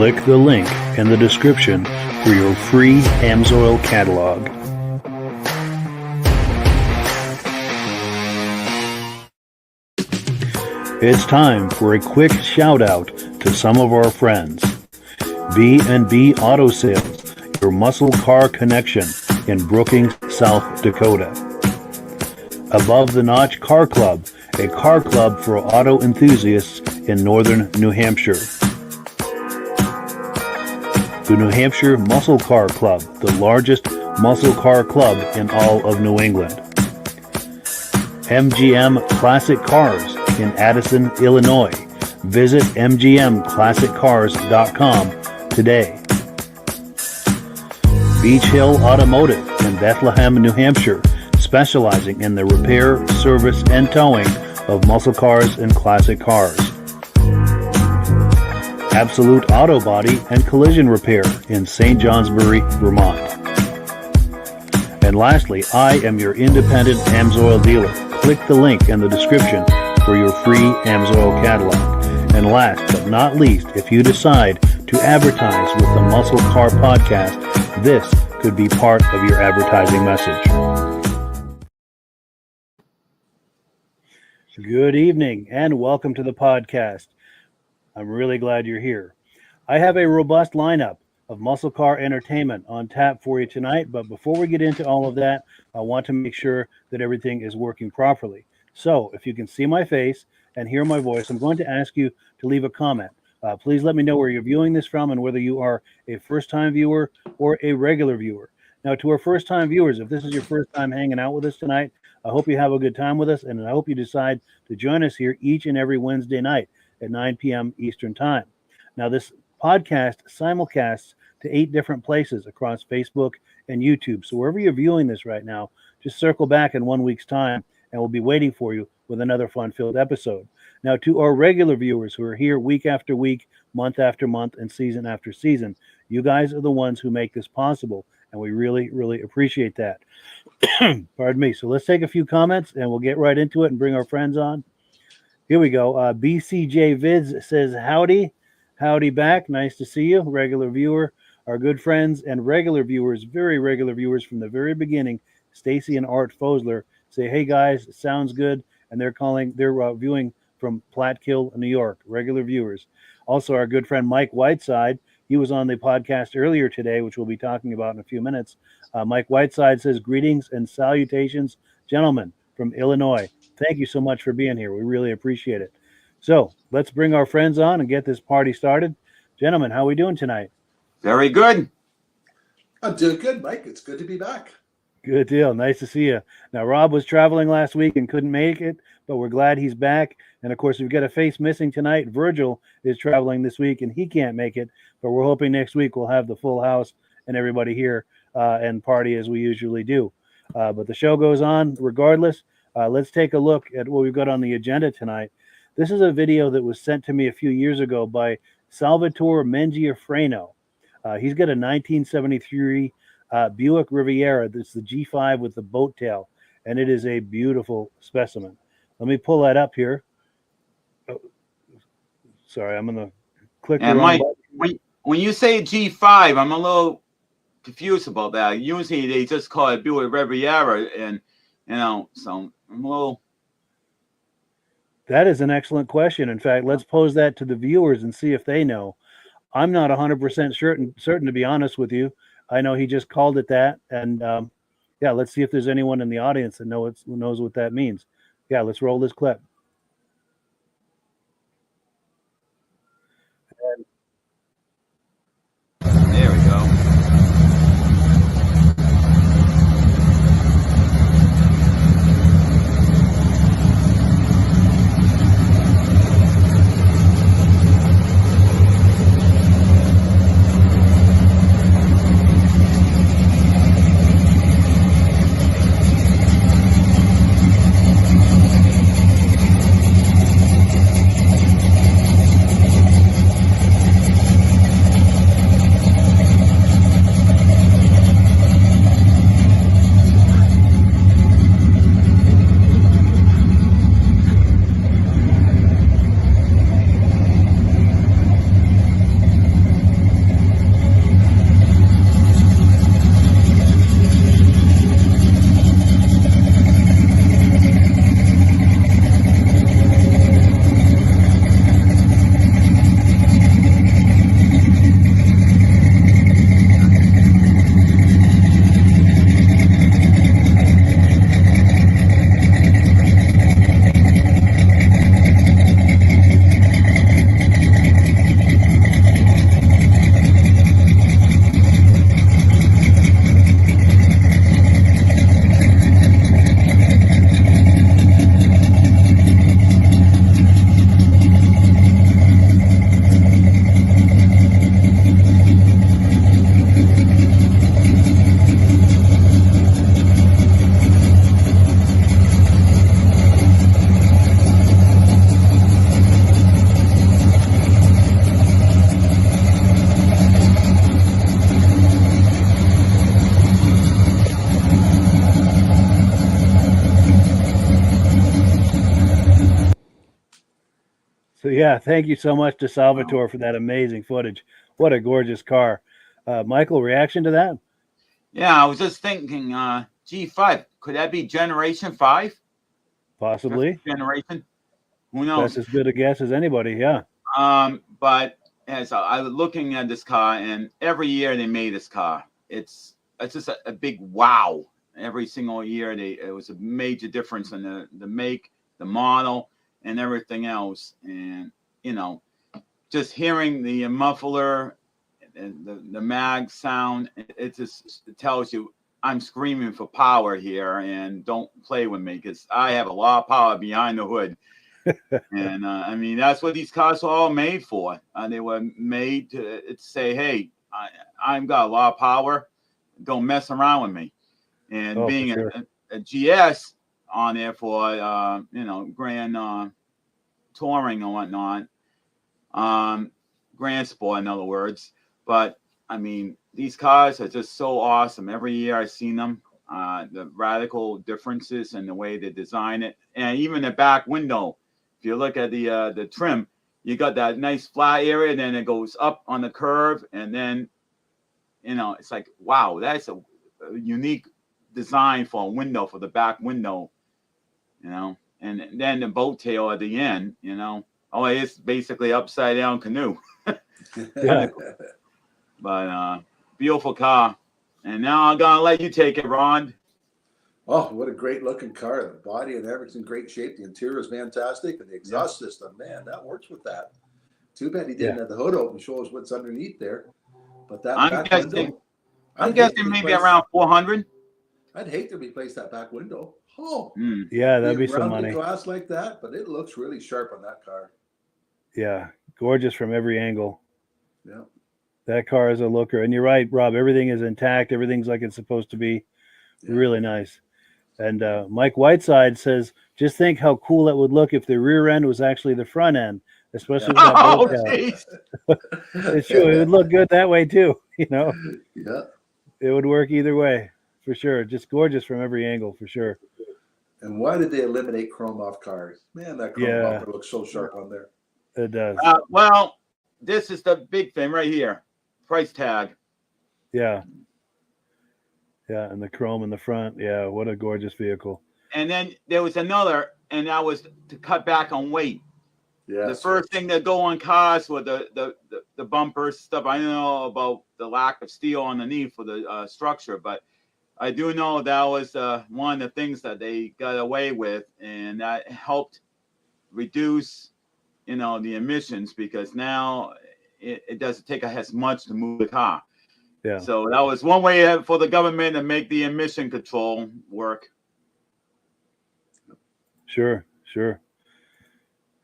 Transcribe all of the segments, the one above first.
Click the link in the description for your free Amsoil catalog. It's time for a quick shout out to some of our friends. B&B Auto Sales, your muscle car connection in Brookings, South Dakota. Above the Notch Car Club, a car club for auto enthusiasts in northern New Hampshire. The New Hampshire Muscle Car Club, the largest muscle car club in all of New England. MGM Classic Cars in Addison, Illinois. Visit mgmclassiccars.com today. Beach Hill Automotive in Bethlehem, New Hampshire, specializing in the repair, service, and towing of muscle cars and classic cars. Absolute Auto Body and Collision Repair in St. Johnsbury, Vermont. And lastly, I am your independent Amsoil dealer. Click the link in the description for your free Amsoil catalog. And last but not least, if you decide to advertise with the Muscle Car Podcast, this could be part of your advertising message. Good evening and welcome to the podcast. I'm really glad you're here. I have a robust lineup of muscle car entertainment on tap for you tonight, but before we get into all of that, I want to make sure that everything is working properly. So if you can see my face and hear my voice, I'm going to ask you to leave a comment. Please let me know where you're viewing this from and whether you are a first-time viewer or a regular viewer. Now, to our first-time viewers, if this is your first time hanging out with us tonight, I hope you have a good time with us, and I hope you decide to join us here each and every Wednesday night at 9 p.m. Eastern Time. Now, this podcast simulcasts to 8 different places across Facebook and YouTube. So wherever you're viewing this right now, just circle back in 1 week's time, and we'll be waiting for you with another fun-filled episode. Now, to our regular viewers who are here week after week, month after month, and season after season, you guys are the ones who make this possible, and we really, really appreciate that. Pardon me. So let's take a few comments, and we'll get right into it and bring our friends on. Here we go. BCJ Vids says, howdy. Howdy back. Nice to see you, regular viewer. Our good friends and regular viewers, very regular viewers from the very beginning, Stacy and Art Fosler, say, hey guys, sounds good. And they're viewing from Platkill, New York, regular viewers. Also, our good friend Mike Whiteside, he was on the podcast earlier today, which we'll be talking about in a few minutes. Mike Whiteside says, greetings and salutations, gentlemen from Illinois. Thank you so much for being here. We really appreciate it. So let's bring our friends on and get this party started. Gentlemen, how are we doing tonight? Very good. I'm doing good, Mike. It's good to be back. Good deal. Nice to see you. Now, Rob was traveling last week and couldn't make it, but we're glad he's back. And, of course, we've got a face missing tonight. Virgil is traveling this week, and he can't make it. But we're hoping next week we'll have the full house and everybody here and party as we usually do. But the show goes on regardless. Let's take a look at what we've got on the agenda tonight. This is a video that was sent to me a few years ago by Salvatore Mengiafreno. He's got a 1973 Buick Riviera. That's the G5 with the boat tail, and it is a beautiful specimen. Let me pull that up here. Oh, sorry, I'm going to click. And Mike, when you say G5, I'm a little confused about that. Usually they just call it Buick Riviera, and so I'm a little. That is an excellent question. In fact, let's pose that to the viewers and see if they know. I'm not 100% certain, to be honest with you. I know he just called it that. And yeah, let's see if there's anyone in the audience that knows what that means. Yeah, let's roll this clip. There we go. So yeah, thank you so much to Salvatore for that amazing footage. What a gorgeous car. Michael, reaction to that? Yeah, I was just thinking, G5, could that be Generation 5? Possibly. Generation? Who That's knows? as good a guess as anybody. Yeah. But as I was looking at this car, and every year they made this car, it's just a big wow. Every single year, it was a major difference in the make, the model, and everything else. And just hearing the muffler and the mag sound, it tells you I'm screaming for power here, and don't play with me because I have a lot of power behind the hood. And I mean, that's what these cars are all made for. They were made to say, hey, I've got a lot of power. Don't mess around with me. And being sure. a GS on there for, grand touring and whatnot, grand sport, in other words. But I mean, these cars are just so awesome. Every year I've seen them. The radical differences in the way they design it, and even the back window. If you look at the trim, you got that nice flat area, then it goes up on the curve, and then it's like, wow, that's a unique design for a window, for the back window, and then the boat tail at the end, it's basically upside down canoe. Yeah. But beautiful car. And now I'm gonna let you take it, Ron. Oh, what a great looking car. The body and everything's in great shape. The interior is fantastic. And the exhaust system, man, that works with that. Too bad he didn't have the hood open, show us what's underneath there. But that I'm guessing maybe around 400. I'd hate to replace that back window. Oh, yeah, that'd be some money. Glass like that, but it looks really sharp on that car. Yeah, gorgeous from every angle. Yeah, that car is a looker. And you're right, Rob. Everything is intact. Everything's like it's supposed to be. Yeah. Really nice. And Mike Whiteside says, just think how cool it would look if the rear end was actually the front end, especially with that boat tail. It's true. It would look good that way too. Yeah. It would work either way, for sure. Just gorgeous from every angle, for sure. And why did they eliminate chrome off cars? Man, that chrome bumper looks so sharp on there. It does. Well, this is the big thing right here. Price tag. Yeah. Yeah, and the chrome in the front. Yeah, what a gorgeous vehicle. And then there was another, and that was to cut back on weight. Yeah. The first thing that go on cars with the bumpers stuff. I don't know about the lack of steel underneath for the structure, but I do know that was one of the things that they got away with, and that helped reduce, the emissions, because now it doesn't take as much to move the car. Yeah. So that was one way for the government to make the emission control work. Sure.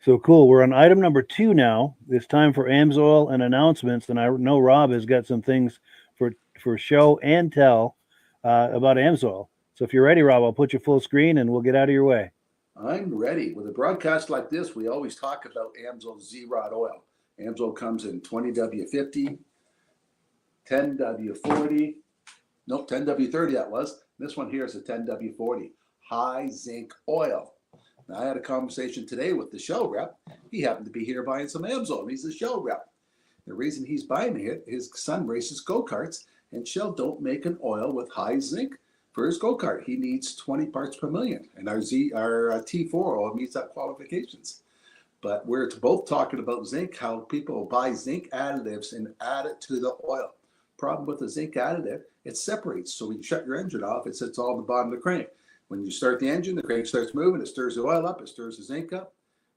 So cool. We're on item number 2 now. It's time for Amsoil and announcements. And I know Rob has got some things for show and tell about Amsoil. So if you're ready, Rob, I'll put you full screen and we'll get out of your way. I'm ready. With a broadcast like this, we always talk about Amsoil Z-Rod oil. Amsoil comes in 20W50, 10W40, 10W30 that was. This one here is a 10W40, high zinc oil. Now, I had a conversation today with the Shell rep. He happened to be here buying some Amsoil. He's a Shell rep. The reason he's buying it, his son races go-karts, and Shell don't make an oil with high zinc for his go-kart. He needs 20 parts per million, and our T4 oil meets that qualifications. But we're both talking about zinc, how people buy zinc additives and add it to the oil. Problem with the zinc additive, it separates. So when you shut your engine off, it sits all at the bottom of the crank. When you start the engine, the crank starts moving, it stirs the oil up, it stirs the zinc up.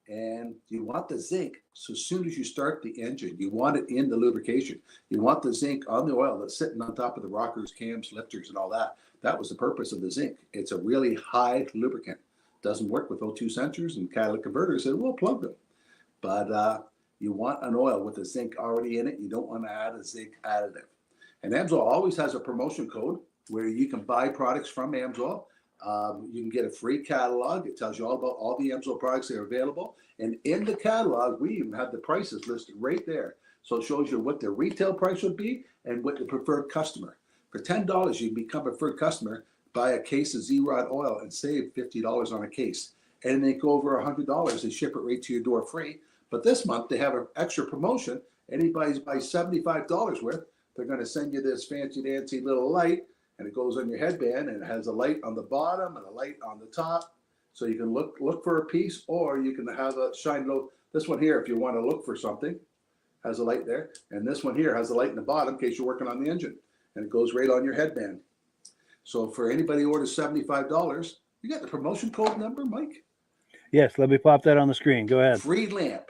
And you want the zinc, so as soon as you start the engine, you want it in the lubrication. You want the zinc on the oil that's sitting on top of the rockers, cams, lifters, and all that. That was the purpose of the zinc. It's a really high lubricant. Doesn't work with O2 sensors and catalytic converters, and we'll plug them. But you want an oil with the zinc already in it. You don't want to add a zinc additive. And Amsoil always has a promotion code where you can buy products from Amsoil. You can get a free catalog. It tells you all about all the Amsoil products that are available. And in the catalog, we even have the prices listed right there. So it shows you what the retail price would be and what the preferred customer. For $10, you can become a preferred customer, buy a case of Z-Rod oil and save $50 on a case. And they go over $100 and ship it right to your door free. But this month they have an extra promotion. Anybody buys $75 worth, they're going to send you this fancy dancy little light, and it goes on your headband, and it has a light on the bottom and a light on the top. So you can look for a piece, or you can have a shine low. This one here, if you want to look for something, has a light there. And this one here has a light in the bottom in case you're working on the engine. And it goes right on your headband. So for anybody who orders $75, you got the promotion code number, Mike? Yes, let me pop that on the screen. Go ahead. Free lamp.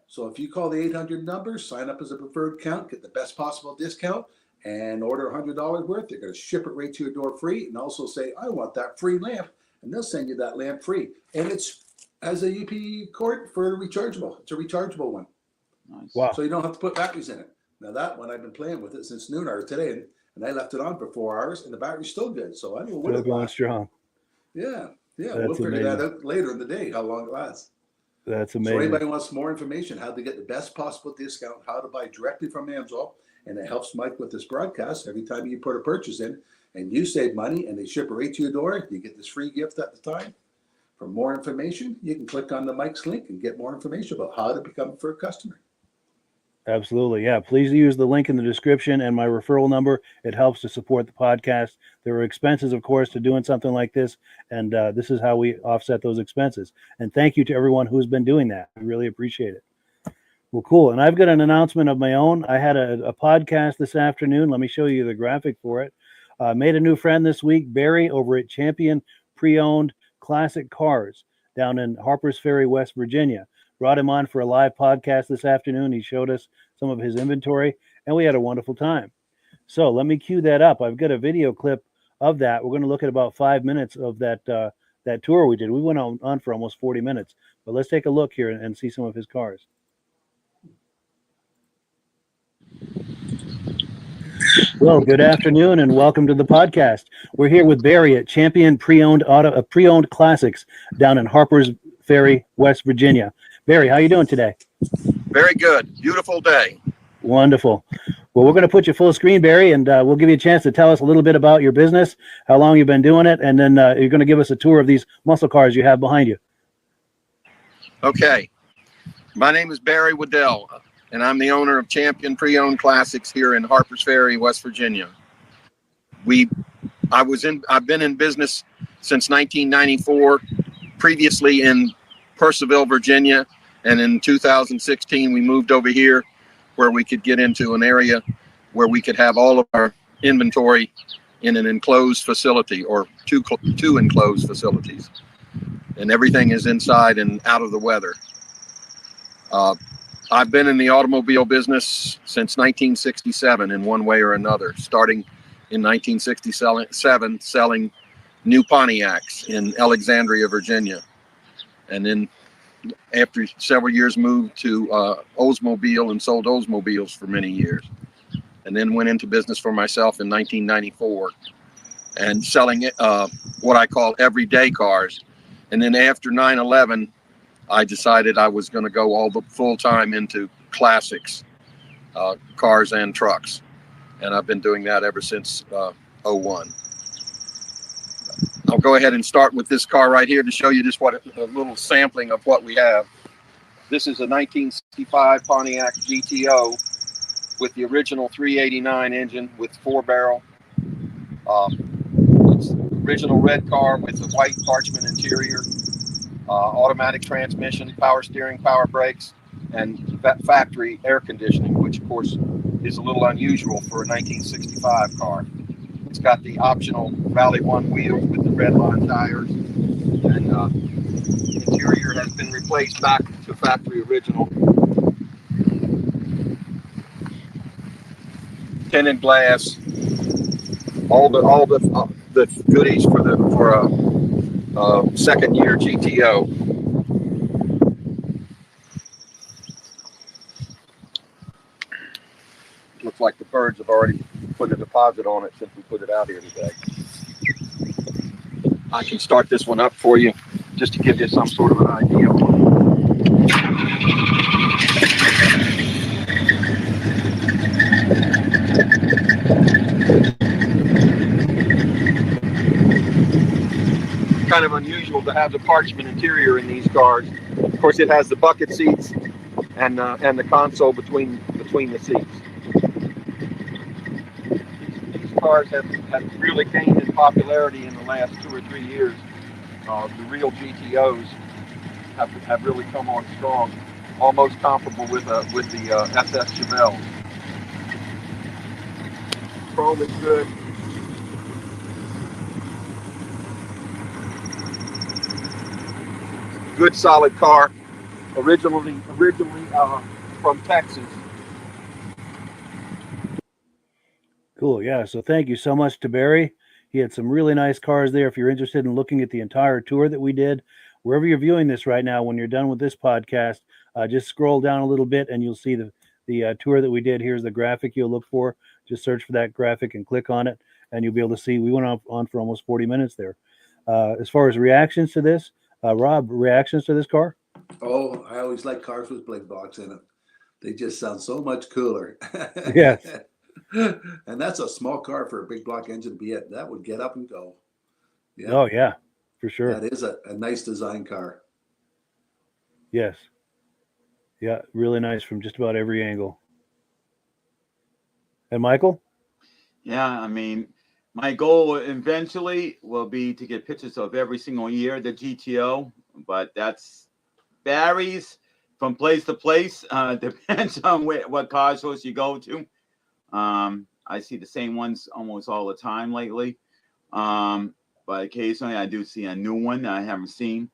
So if you call the 800 number, sign up as a preferred account, get the best possible discount, and order $100 worth, they're going to ship it right to your door free, and also say, I want that free lamp, and they'll send you that lamp free. And it's as a UP cord for rechargeable. It's a rechargeable one. Nice. Wow. So you don't have to put batteries in it. Now that one, I've been playing with it since noon hour today, and I left it on for 4 hours, and the battery's still good. So I don't know what Still it going lasts. strong. Yeah. That's We'll figure that amazing. out later in the day, how long it lasts. That's So amazing. anybody wants more information, how to get the best possible discount, how to buy directly from Amsoil, and it helps Mike with this broadcast. Every time you put a purchase in and you save money and they ship it right to your door, you get this free gift at the time. For more information, you can click on the Mike's link and get more information about how to become a first customer. Absolutely. Yeah. Please use the link in the description and my referral number. It helps to support the podcast. There are expenses, of course, to doing something like this. And this is how we offset those expenses. And thank you to everyone who's been doing that. I really appreciate it. Well, cool. And I've got an announcement of my own. I had a podcast this afternoon. Let me show you the graphic for it. Made a new friend this week, Barry, over at Champion Pre-Owned Classic Cars down in Harpers Ferry, West Virginia. Brought him on for a live podcast this afternoon. He showed us some of his inventory, and we had a wonderful time. So let me cue that up. I've got a video clip of that. We're going to look at about 5 minutes of that tour we did. We went on for almost 40 minutes. But let's take a look here and see some of his cars. Well, good afternoon and welcome to the podcast. We're here with Barry at Champion Pre-Owned Classics down in Harpers Ferry, West Virginia. Barry, how you doing today? Very good. Beautiful day. Wonderful. Well, we're going to put you full screen, Barry, and we'll give you a chance to tell us a little bit about your business, how long you've been doing it, and then you're going to give us a tour of these muscle cars you have behind you. Okay. My name is Barry Waddell, and I'm the owner of Champion Pre-Owned Classics here in Harpers Ferry, West Virginia. I've been in business since 1994, previously in Purcellville, Virginia, and in 2016 we moved over here where we could get into an area where we could have all of our inventory in an enclosed facility or two enclosed facilities, and everything is inside and out of the weather. I've been in the automobile business since 1967 in one way or another, starting in 1967 selling new Pontiacs in Alexandria, Virginia. And then after several years moved to Oldsmobile and sold Oldsmobiles for many years. And then went into business for myself in 1994 and selling what I call everyday cars. And then after 9/11, I decided I was going to go all the full time into classics, cars and trucks. And I've been doing that ever since 01. I'll go ahead and start with this car right here to show you just a little sampling of what we have. This is a 1965 Pontiac GTO with the original 389 engine with 4-barrel. It's the original red car with the white parchment interior, automatic transmission, power steering, power brakes, and factory air conditioning, which of course is a little unusual for a 1965 car. It's got the optional Valley One wheels with the red line tires, and interior has been replaced back to factory original. Tinted glass, all the goodies for a second year GTO. Looks like the birds have already put a deposit on it since we put it out here today. I can start this one up for you just to give you some sort of an idea. Kind of unusual to have the parchment interior in these cars. Of course, it has the bucket seats and the console between the seats. These cars have really gained in popularity in the last 2 or 3 years. The real GTOs have really come on strong, almost comparable with the SS Chevelles. Chrome is good. Good solid car. Originally from Texas. Cool. Yeah. So thank you so much to Barry. He had some really nice cars there. If you're interested in looking at the entire tour that we did, wherever you're viewing this right now, when you're done with this podcast, just scroll down a little bit and you'll see the tour that we did. Here's the graphic you'll look for. Just search for that graphic and click on it, and you'll be able to see. We went on for almost 40 minutes there. As far as reactions to this, Rob, reactions to this car? Oh, I always like cars with big blocks in it. They just sound so much cooler. Yes. And that's a small car for a big block engine to be at. That would get up and go. Yeah. Oh, yeah, for sure. That is a nice design car. Yes. Yeah, really nice from just about every angle. And Michael? Yeah, I mean, my goal eventually will be to get pictures of every single year the GTO, but that's varies from place to place. Depends on what car shows you go to. I see the same ones almost all the time lately. But occasionally I do see a new one that I haven't seen.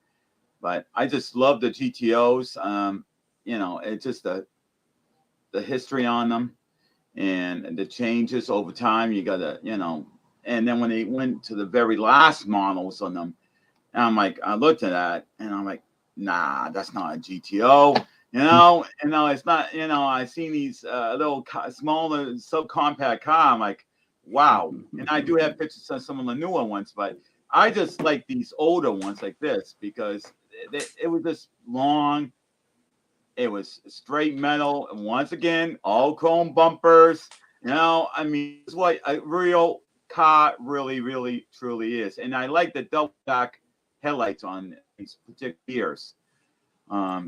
But I just love the GTOs. It's just the history on them and the changes over time. You gotta, and then when they went to the very last models on them, and I looked at that and I'm like, nah, that's not a GTO. It's not, I've seen these little smaller subcompact car. I'm like, wow. And I do have pictures of some of the newer ones, but I just like these older ones like this because it was just long. It was straight metal. And once again, all chrome bumpers. It's what a real car really, really, truly is. And I like the double stack headlights on these particular years.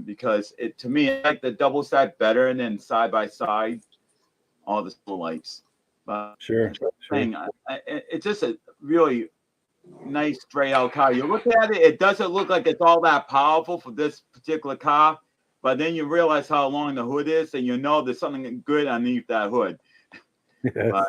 Because to me, I like the double stack better than side by side, all the lights. But Sure. It's just a really nice straight out car. You look at it, it doesn't look like it's all that powerful for this particular car, but then you realize how long the hood is, and there's something good underneath that hood. Yes. But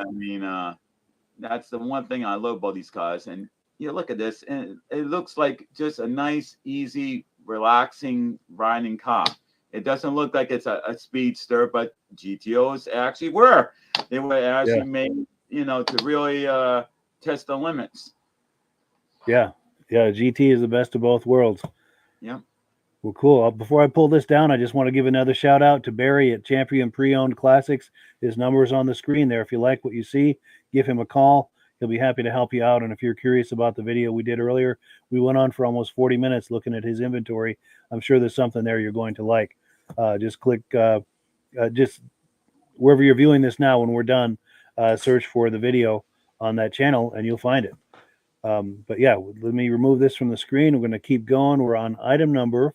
that's the one thing I love about these cars. And you look at this, and it looks like just a nice, easy, relaxing riding car. It doesn't look like it's a speedster, but GTOs actually were. They were actually made, to really test the limits. Yeah. GT is the best of both worlds. Yeah. Well, cool. Before I pull this down, I just want to give another shout out to Barry at Champion Pre-Owned Classics. His number is on the screen there. If you like what you see, give him a call. He'll be happy to help you out. And if you're curious about the video we did earlier, we went on for almost 40 minutes looking at his inventory. I'm sure there's something there you're going to like. Just click, just wherever you're viewing this now, when we're done, search for the video on that channel and you'll find it. But yeah, let me remove this from the screen. We're going to keep going. We're on item number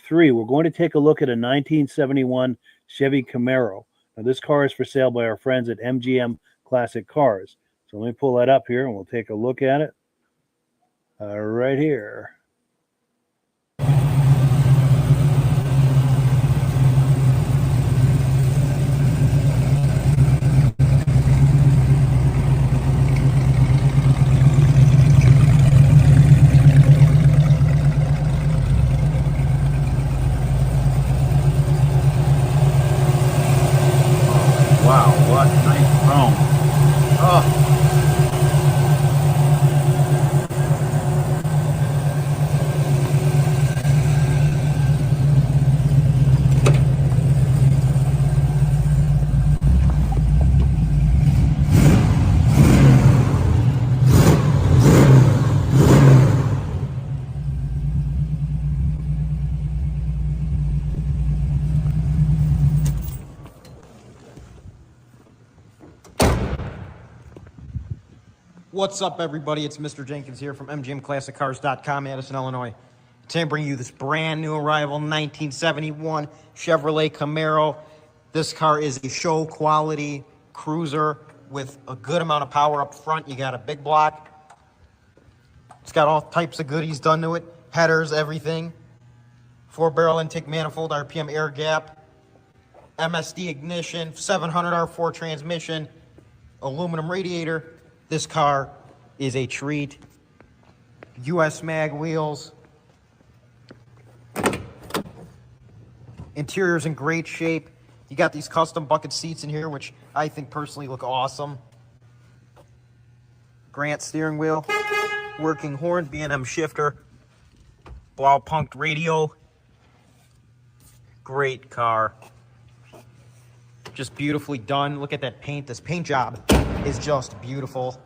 3. We're going to take a look at a 1971 Chevy Camaro. Now, this car is for sale by our friends at MGM Classic Cars. So let me pull that up here and we'll take a look at it right here. Wow, what nice chrome. Oh. What's up, everybody? It's Mr. Jenkins here from MGMClassicCars.com, Madison, Illinois. Today I'm bringing you this brand new arrival 1971 Chevrolet Camaro. This car is a show quality cruiser with a good amount of power up front. You got a big block. It's got all types of goodies done to it. Headers, everything. 4-barrel intake manifold, RPM air gap, MSD ignition, 700 R4 transmission, aluminum radiator. This car is a treat. US mag wheels. Interior's in great shape. You got these custom bucket seats in here, which I think personally look awesome. Grant steering wheel, working horn, B&M shifter, blow punked radio. Great car. Just beautifully done. Look at that paint. This paint job is just beautiful.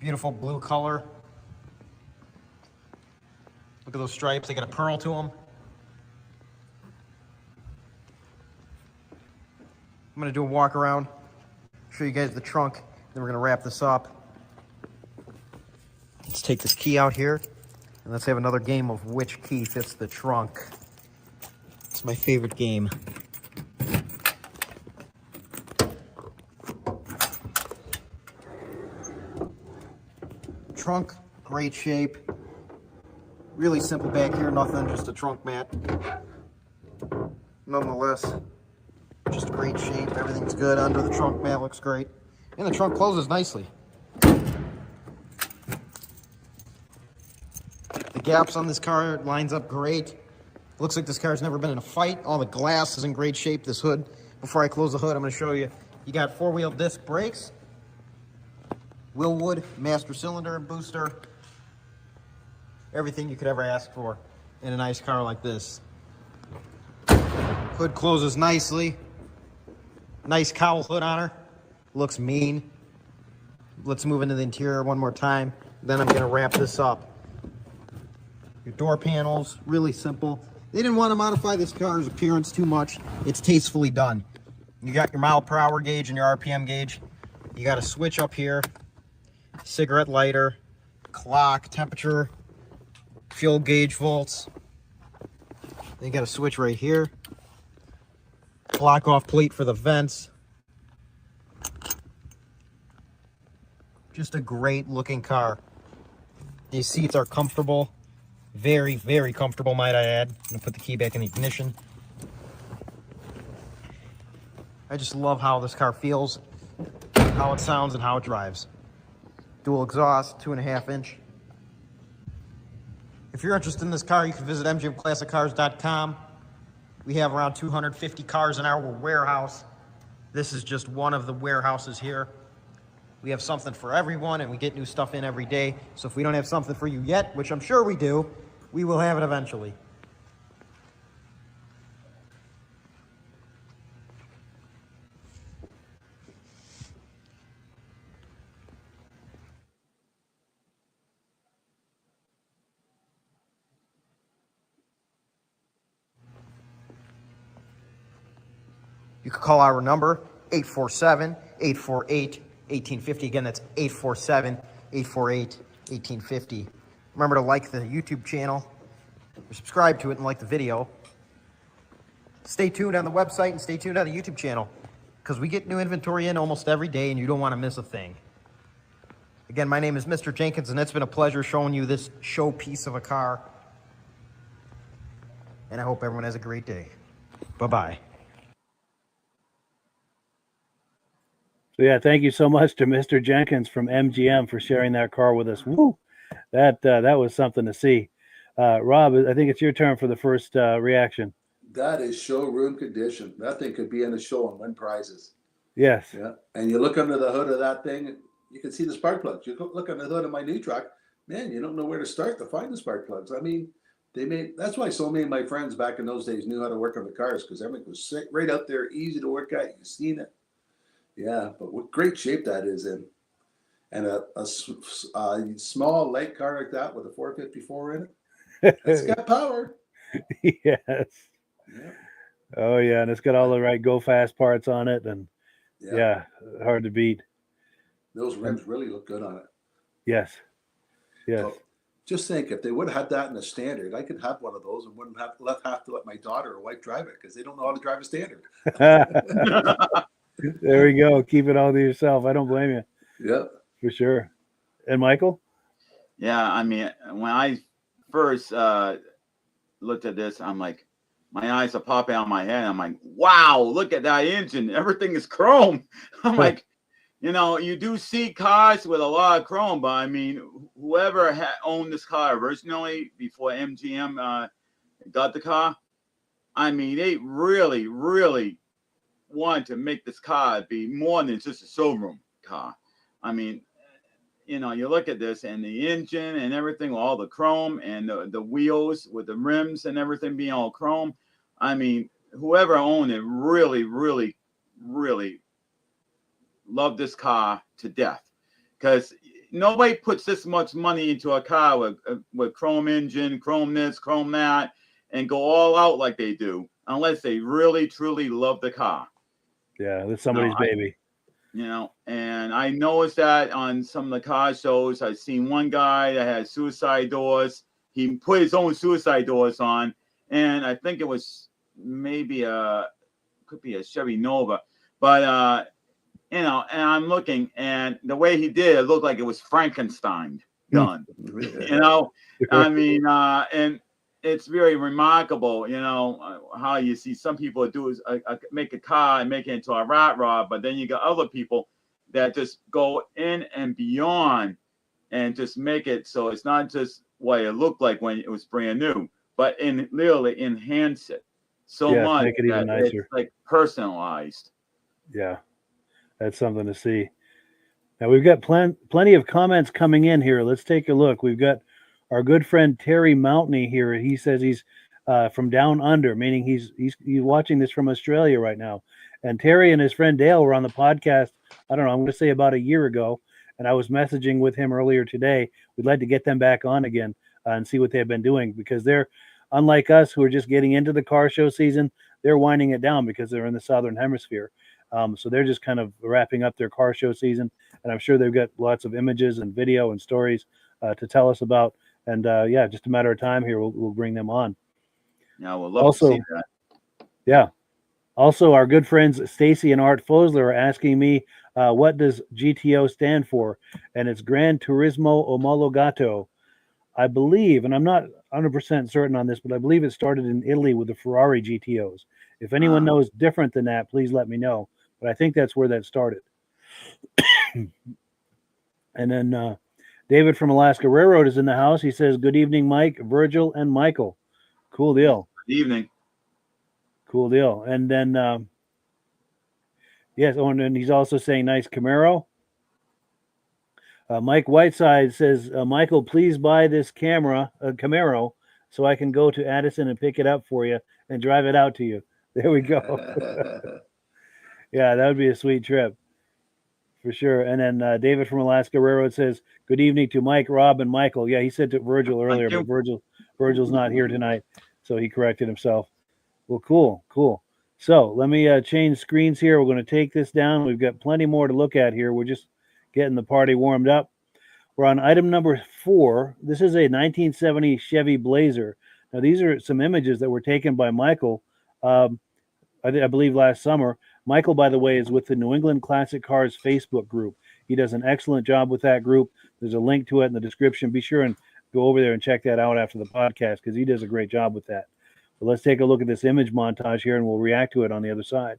Beautiful blue color. Look at those stripes. They got a pearl to them. I'm going to do a walk around, show you guys the trunk, then we're going to wrap this up. Let's take this key out here, and let's have another game of which key fits the trunk. It's my favorite game. Trunk, great shape. Really simple back here, nothing, just a trunk mat. Nonetheless, just great shape, everything's good under the trunk mat, looks great. And the trunk closes nicely. The gaps on this car lines up great. Looks like this car's never been in a fight. All the glass is in great shape, this hood. Before I close the hood, I'm gonna show you. You got 4-wheel disc brakes, Willwood, master cylinder and booster. Everything you could ever ask for in a nice car like this. Hood closes nicely. Nice cowl hood on her. Looks mean. Let's move into the interior one more time. Then I'm gonna wrap this up. Your door panels, really simple. They didn't want to modify this car's appearance too much. It's tastefully done. You got your mile per hour gauge and your RPM gauge. You got a switch up here, cigarette lighter, clock, temperature, fuel gauge volts. Then you got a switch right here. Block off plate for the vents. Just a great looking car. These seats are comfortable. Very, very comfortable, might I add. I'm gonna put the key back in the ignition. I just love how this car feels, how it sounds, and how it drives. Dual exhaust, 2.5 inch. If you're interested in this car, you can visit mgmclassiccars.com. We have around 250 cars in our warehouse. This is just one of the warehouses here. We have something for everyone, and we get new stuff in every day. So if we don't have something for you yet, which I'm sure we do, we will have it eventually. You can call our number, 847-848-1850. Again, that's 847-848-1850. Remember to like the YouTube channel, or subscribe to it and like the video. Stay tuned on the website and stay tuned on the YouTube channel, because we get new inventory in almost every day and you don't want to miss a thing. Again, my name is Mr. Jenkins, and it's been a pleasure showing you this showpiece of a car. And I hope everyone has a great day. Bye-bye. So yeah, thank you so much to Mr. Jenkins from MGM for sharing that car with us. Woo! That was something to see. Rob, I think it's your turn for the first reaction. That is showroom condition. That thing could be in a show and win prizes. Yes. Yeah. And you look under the hood of that thing, you can see the spark plugs. You look under the hood of my new truck, man, you don't know where to start to find the spark plugs. I mean, that's why so many of my friends back in those days knew how to work on the cars, because everything was right up there, easy to work at. You've seen it. Yeah, but what great shape that is in. And a small light car like that with a 454 in it, it's got power. Yes. Yeah. Oh, yeah, and it's got all the right go-fast parts on it, and yeah, hard to beat. Those rims really look good on it. Yes. Yes. Well, Just think, if they would have had that in a standard, I could have one of those and wouldn't have to let my daughter or wife drive it because they don't know how to drive a standard. There we go. Keep it all to yourself. I don't blame you. Yeah. For sure. And Michael? Yeah, I mean, when I first looked at this, I'm like, my eyes are popping out of my head. I'm like, wow, look at that engine. Everything is chrome. I'm like, you know, you do see cars with a lot of chrome, but I mean, whoever had owned this car originally before MGM got the car, I mean, they really, really wanted to make this car be more than just a showroom car. I mean, you know, you look at this and the engine and everything, all the chrome and the wheels with the rims and everything being all chrome. I mean, whoever owned it really, really, really loved this car to death, because nobody puts this much money into a car with chrome engine, chrome this, chrome that, and go all out like they do, unless they really, truly love the car. Yeah, that's somebody's baby. You know, and I noticed that on some of the car shows. I've seen one guy that had suicide doors. He put his own suicide doors on, and I think it was maybe could be a Chevy Nova, but you know, and I'm looking, and the way he did it looked like it was Frankenstein done. You know, I mean, and it's very remarkable, you know, how you see some people do is make a car and make it into a rat rod, but then you got other people that just go in and beyond and just make it so it's not just what it looked like when it was brand new, but literally enhance it so much make it even nicer. It's like personalized. Yeah, that's something to see. Now we've got plenty of comments coming in here. Let's take a look. We've got our good friend Terry Mountney here. He says he's from down under, meaning he's watching this from Australia right now. And Terry and his friend Dale were on the podcast, I don't know, I'm going to say about a year ago, and I was messaging with him earlier today. We'd like to get them back on again and see what they've been doing, because they're, unlike us who are just getting into the car show season, they're winding it down because they're in the Southern Hemisphere. So they're just kind of wrapping up their car show season, and I'm sure they've got lots of images and video and stories to tell us about. And yeah, just a matter of time here, we'll bring them on. Yeah, we'll love to see that. Yeah. Also, our good friends Stacy and Art Fosler are asking me, what does GTO stand for? And it's Gran Turismo Omologato. I believe, and I'm not 100% certain on this, but I believe it started in Italy with the Ferrari GTOs. If anyone knows different than that, please let me know. But I think that's where that started. And then David from Alaska Railroad is in the house. He says, good evening, Mike, Virgil, and Michael. Cool deal. Good evening. Cool deal. And then, yes, oh, and then he's also saying nice Camaro. Mike Whiteside says, Michael, please buy this Camaro, so I can go to Addison and pick it up for you and drive it out to you. There we go. Yeah, that would be a sweet trip. For sure. And then David from Alaska Railroad says, good evening to Mike, Rob, and Michael. Yeah, he said to Virgil earlier, but Virgil's not here tonight, so he corrected himself. Well, cool. So let me change screens here. We're going to take this down. We've got plenty more to look at here. We're just getting the party warmed up. We're on item number 4. This is a 1970 Chevy Blazer. Now, these are some images that were taken by Michael, I believe last summer. Michael, by the way, is with the New England Classic Cars Facebook group. He does an excellent job with that group. There's a link to it in the description. Be sure and go over there and check that out after the podcast, because he does a great job with that. But let's take a look at this image montage here, and we'll react to it on the other side.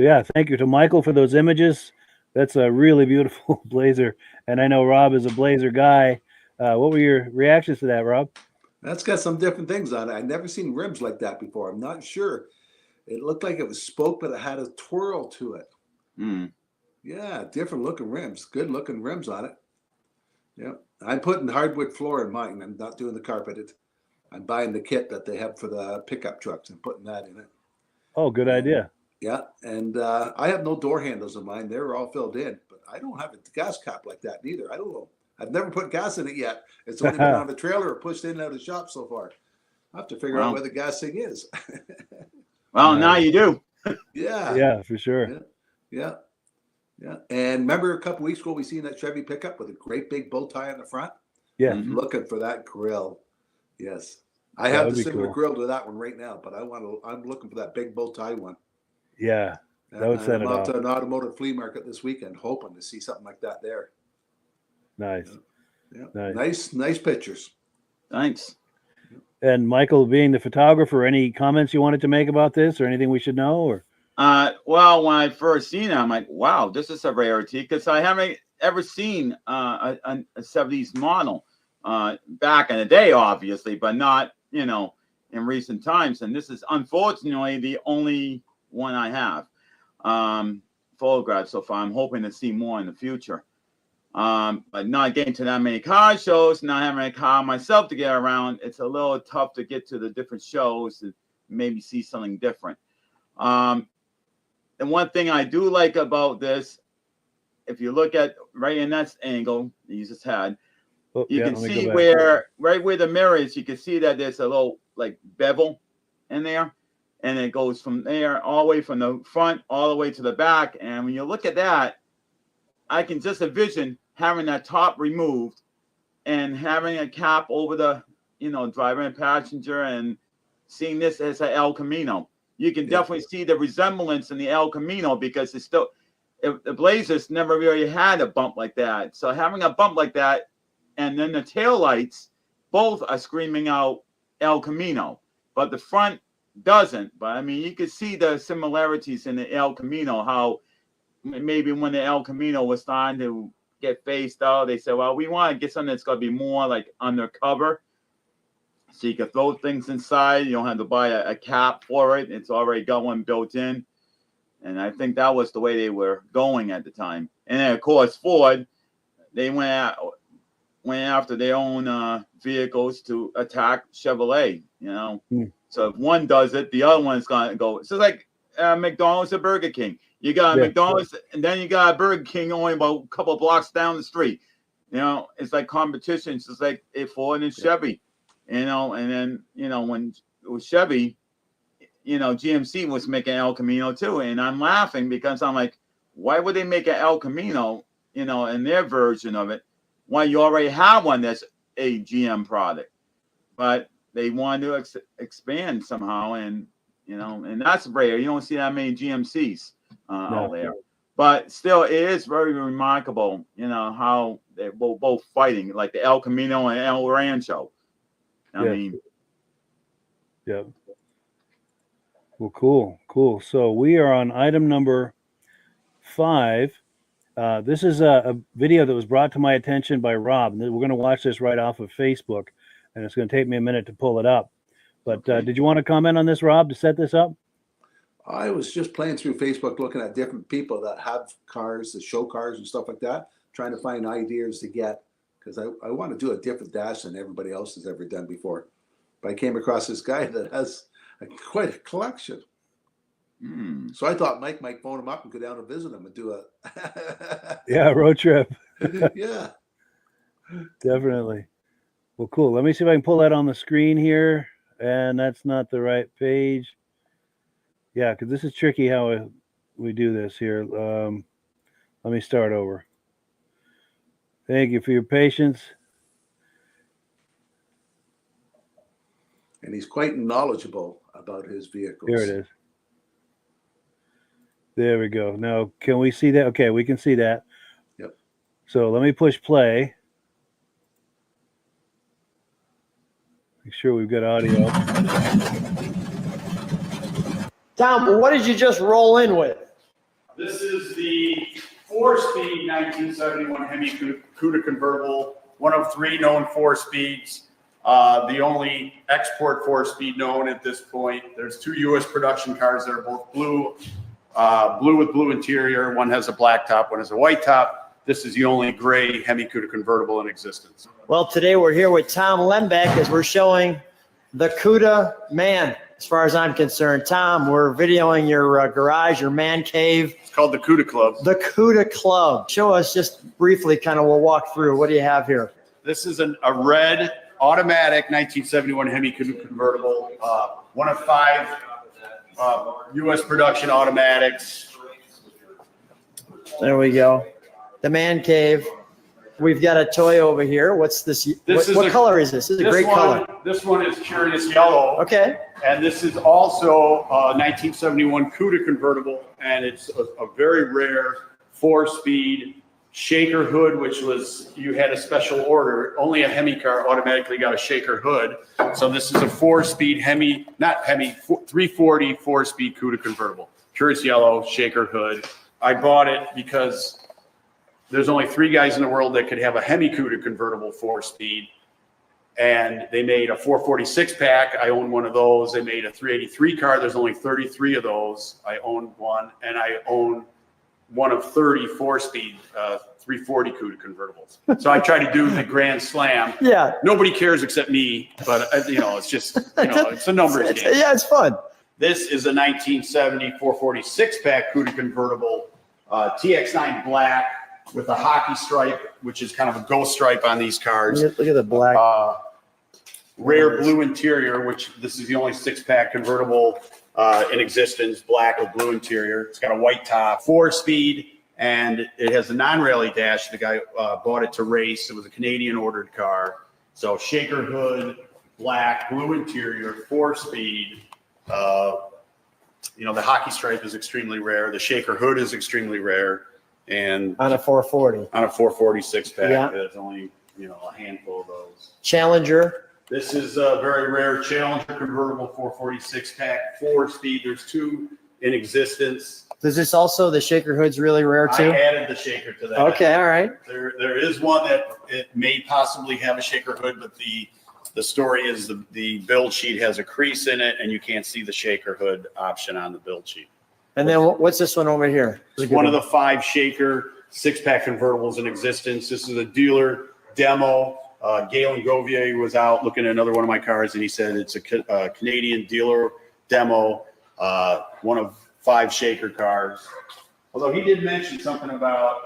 yeah, thank you to Michael for those images. That's a really beautiful Blazer, and I know Rob is a Blazer guy. What were your reactions to that, Rob? That's got some different things on it. I've never seen rims like that before. I'm not sure. It looked like it was spoke, but it had a twirl to it. Mm. Yeah, different looking rims. Good looking rims on it. Yep. I'm putting hardwood floor in mine. I'm not doing the carpeted. I'm buying the kit that they have for the pickup trucks and putting that in it. Oh, good idea. Yeah, and I have no door handles in mine. They're all filled in, but I don't have a gas cap like that neither. I don't know. I've never put gas in it yet. It's only been on the trailer or pushed in and out of the shop so far. I have to figure out where the gas thing is. Well, now you do. Yeah. Yeah, for sure. Yeah. And remember a couple weeks ago we seen that Chevy pickup with a great big bow tie on the front? Yeah. I'm looking for that grill. Yes. I That have would the be similar cool. grill to that one right now, but I'm looking for that big bow tie one. Yeah, that would set I'm it out off. to an automotive flea market this weekend, hoping to see something like that there. Nice. Yeah. Nice pictures. Thanks. And Michael, being the photographer, any comments you wanted to make about this, or anything we should know? Or Well, when I first seen it, I'm like, wow, this is a rarity because I haven't ever seen a 70s model back in the day, obviously, but not, in recent times. And this is unfortunately the only one I have photographed so far. I'm hoping to see more in the future. But not getting to that many car shows, not having a car myself to get around, it's a little tough to get to the different shows and maybe see something different. And one thing I do like about this, if you look at right in that angle you just had, you can see where the mirror is, you can see that there's a little like bevel in there, and it goes from there all the way from the front all the way to the back. And when you look at that, I can just envision having that top removed and having a cap over the, driver and passenger, and seeing this as an El Camino. You can definitely see the resemblance in the El Camino because the Blazers never really had a bump like that. So having a bump like that, and then the taillights, both are screaming out El Camino, but the front doesn't. But I mean, you can see the similarities in the El Camino, how maybe when the El Camino was starting to get phased out, they said, well, we want to get something that's going to be more like undercover. So you can throw things inside. You don't have to buy a cap for it. It's already got one built in. And I think that was the way they were going at the time. And then, of course, Ford, they went after their own vehicles to attack Chevrolet, So if one does it, the other one's going to go. It's just like McDonald's or Burger King. You got a McDonald's, and then you got a Burger King only about a couple of blocks down the street. It's like competition. It's just like Ford and Chevy, and then, when it was Chevy, GMC was making El Camino too. And I'm laughing because I'm like, why would they make an El Camino, in their version of it, when you already have one that's a GM product? But they wanted to expand somehow, and that's rare. You don't see that many GMCs out there. But still, it is very remarkable, how they're both fighting, like the El Camino and El Rancho. I mean. Yeah. Well, cool. So we are on item number 5. This is a video that was brought to my attention by Rob. We're going to watch this right off of Facebook, and it's going to take me a minute to pull it up. But did you want to comment on this, Rob, to set this up? I was just playing through Facebook, looking at different people that have cars, that show cars and stuff like that, trying to find ideas to get, because I want to do a different dash than everybody else has ever done before. But I came across this guy that has quite a collection. So I thought Mike might phone him up and go down and visit him and do a road trip. Yeah, definitely. Well, cool. Let me see if I can pull that on the screen here. And that's not the right page. Yeah, because this is tricky how we do this here. Let me start over. Thank you for your patience. And he's quite knowledgeable about his vehicles. Here it is. There we go. Now, can we see that? Okay, we can see that. Yep. So let me push play. Make sure we've got audio. Tom, what did you just roll in with? This is the 4-speed 1971 Hemi Cuda convertible, one of 3 known 4-speeds. The only export 4-speed known at this point. There's 2 U.S. production cars that are both blue, blue with blue interior. One has a black top, one has a white top. This is the only gray Hemi Cuda convertible in existence. Well, today we're here with Tom Lembeck as we're showing the Cuda man, as far as I'm concerned. Tom, we're videoing your garage, your man cave. It's called the Cuda Club. The Cuda Club. Show us just briefly, kind of, we'll walk through. What do you have here? This is a red automatic 1971 Hemi Cuda convertible, one of 5 U.S. production automatics. There we go. The man cave. We've got a toy over here. What's this? What color is this? This is a great color. This one is Curious Yellow. Okay. And this is also a 1971 Cuda convertible, and it's a very rare 4-speed shaker hood, which was, you had a special order. Only a Hemi car automatically got a shaker hood. So this is a 4-speed Hemi, not Hemi, 340 4-speed Cuda convertible. Curious Yellow, shaker hood. I bought it because there's only 3 guys in the world that could have a Hemi Cuda convertible 4-speed. And they made a 446 pack. I own one of those. They made a 383 car. There's only 33 of those. I own one, and I own one of 30 4-speed 340 Cuda convertibles. So I try to do the Grand Slam. Yeah. Nobody cares except me, but it's just, it's a numbers game. Yeah, it's fun. This is a 1970 446 pack Cuda convertible, TX9 black with a hockey stripe, which is kind of a ghost stripe on these cars. Look at the black. Rare blue interior, which this is the only 6-pack convertible in existence, black with blue interior. It's got a white top, 4-speed, and it has a non-rally dash. The guy bought it to race. It was a Canadian ordered car. So shaker hood, black, blue interior, 4-speed. The hockey stripe is extremely rare. The shaker hood is extremely rare. And on a 440. On a 446 pack, yeah. There's only, a handful of those. Challenger. This is a very rare Challenger convertible 446 pack, 4-speed. There's 2 in existence. Does this also, the shaker hood's really rare too? I added the shaker to that. Okay, all right. There is one that it may possibly have a shaker hood, but the story is the build sheet has a crease in it, and you can't see the shaker hood option on the build sheet. And then what's this one over here? It's one of the 5 shaker 6-pack convertibles in existence. This is a dealer demo. Galen Govier was out looking at another one of my cars, and he said it's a Canadian dealer demo, one of 5 shaker cars. Although he did mention something about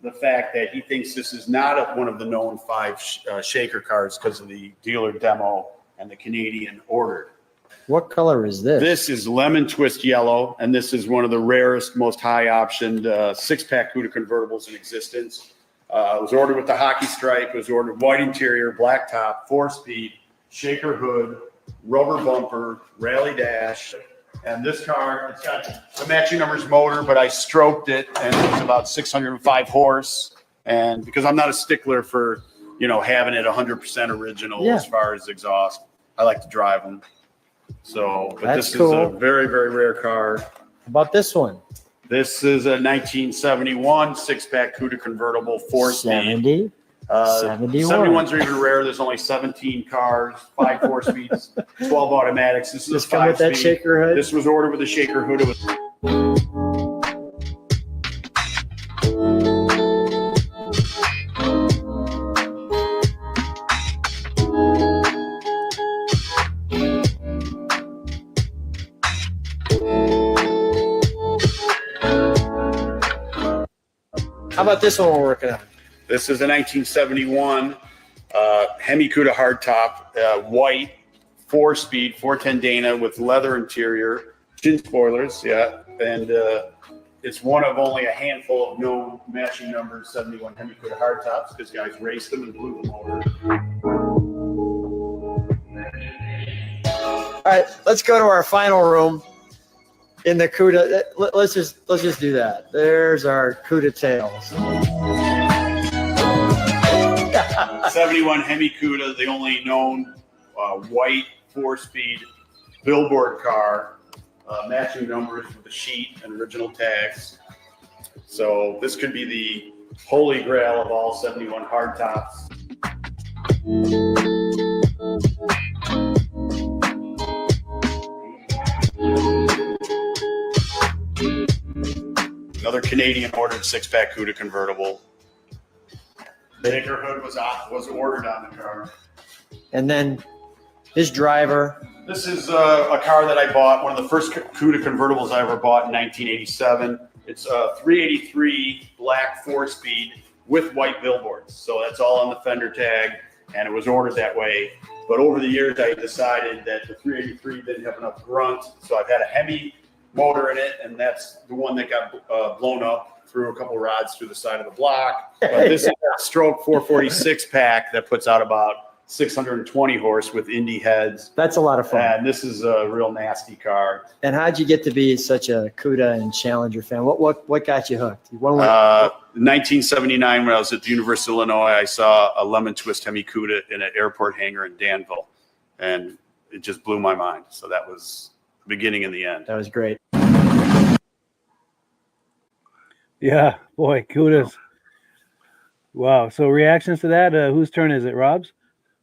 the fact that he thinks this is not one of the known 5 shaker cars because of the dealer demo and the Canadian ordered. What color is this? This is lemon twist yellow, and this is one of the rarest, most high-optioned 6-pack Cuda convertibles in existence. It was ordered with the hockey stripe. It was ordered white interior, black top, 4-speed, shaker hood, rubber bumper, rally dash. And this car, it's got the matching numbers motor, but I stroked it, and it's about 605 horse. And because I'm not a stickler for, having it 100% original as far as exhaust, I like to drive them. So, but this is a very, very rare car. How about this one? This is a 1971 6-pack Cuda convertible 4-speed. 71. 71s are even rare. There's only 17 cars, 5 4-speeds, 12 automatics. This is a 5-speed. With that shaker hood? This was ordered with a shaker hood. It was How about this one we're working on? This is a 1971 Hemi Cuda hardtop, white, 4-speed, 410 Dana with leather interior, chin spoilers, and it's one of only a handful of known matching numbers 71 Hemi Cuda hardtops because guys raced them and blew them over. All right, let's go to our final room in the Cuda. Let's just do that. There's our Cuda tails. 71 Hemi Cuda, the only known white 4-speed billboard car, matching numbers with the sheet and original tags. So this could be the holy grail of all 71 hardtops. Another Canadian ordered 6-pack CUDA convertible. Baker hood was ordered on the car. And then his driver. This is a car that I bought, one of the first CUDA convertibles I ever bought in 1987. It's a 383 black 4-speed with white billboards. So that's all on the fender tag, and it was ordered that way. But over the years, I decided that the 383 didn't have enough grunt, so I've had a Hemi motor in it, and that's the one that got blown up through a couple rods through the side of the block. But this is a stroke 446 pack that puts out about 620 horse with Indy heads. That's a lot of fun. And this is a real nasty car. And how'd you get to be such a CUDA and Challenger fan? What got you hooked? 1979, when I was at the University of Illinois, I saw a lemon twist Hemi CUDA in an airport hangar in Danville, and it just blew my mind. So that was the beginning and the end. That was great. Yeah, boy, CUDAs. Wow. So reactions to that? Whose turn is it? Rob's?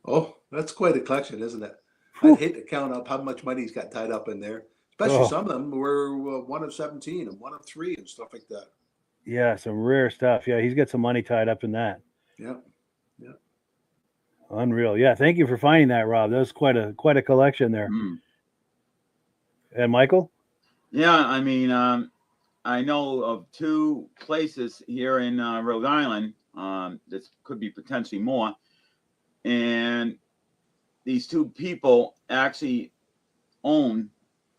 Oh, that's quite a collection, isn't it? I'd hate to count up how much money's got tied up in there. Especially some of them were 1 of 17 and 1 of 3 and stuff like that. Yeah, some rare stuff. Yeah, he's got some money tied up in that. Yeah. Unreal. Yeah, thank you for finding that, Rob. That was quite a collection there. Mm. And Michael? Yeah, I mean, I know of 2 places here in Rhode Island. This could be potentially more. And these 2 people actually own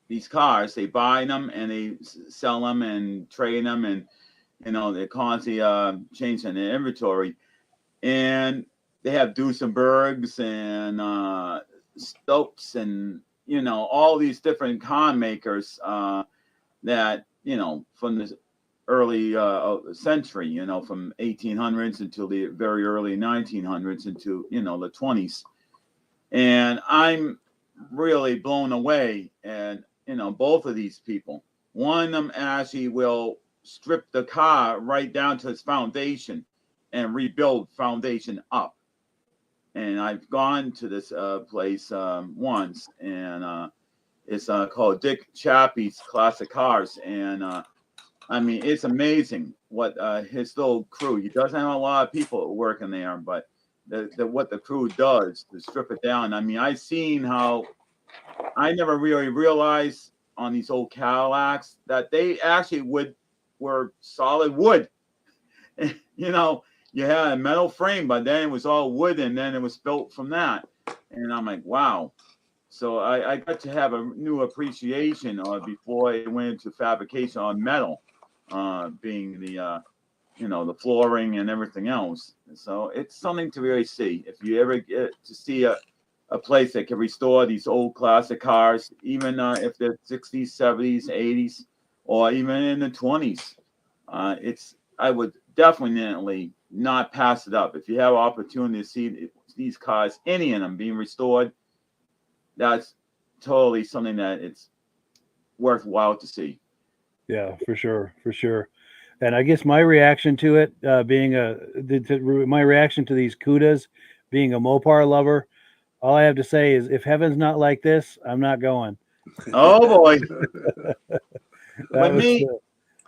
these cars. They buy them and they sell them and trade them, and they're constantly changing their inventory. And they have Duesenbergs and Stokes and all these different car makers that from the early century, from 1800s until the very early 1900s into the 20s. And I'm really blown away. And both of these people, one of them actually will strip the car right down to its foundation and rebuild foundation up. And I've gone to this place once, and it's called Dick Chappie's Classic Cars. And I mean, it's amazing what his little crew. He doesn't have a lot of people working there, but what the crew does to strip it down. I mean, I've seen how I never really realized on these old Cadillacs that they actually were solid wood. You had a metal frame, but then it was all wood, and then it was built from that. And I'm like, wow. So I got to have a new appreciation before I went into fabrication on metal, being the flooring and everything else. So it's something to really see. If you ever get to see a place that can restore these old classic cars, even if they're 60s, 70s, 80s, or even in the 20s, I would definitely not pass it up. If you have opportunity to see these cars, any of them being restored, that's totally something that it's worthwhile to see. Yeah, for sure. And I guess my reaction to it, my reaction to these CUDAs, being a Mopar lover, all I have to say is, if heaven's not like this, I'm not going. Oh boy.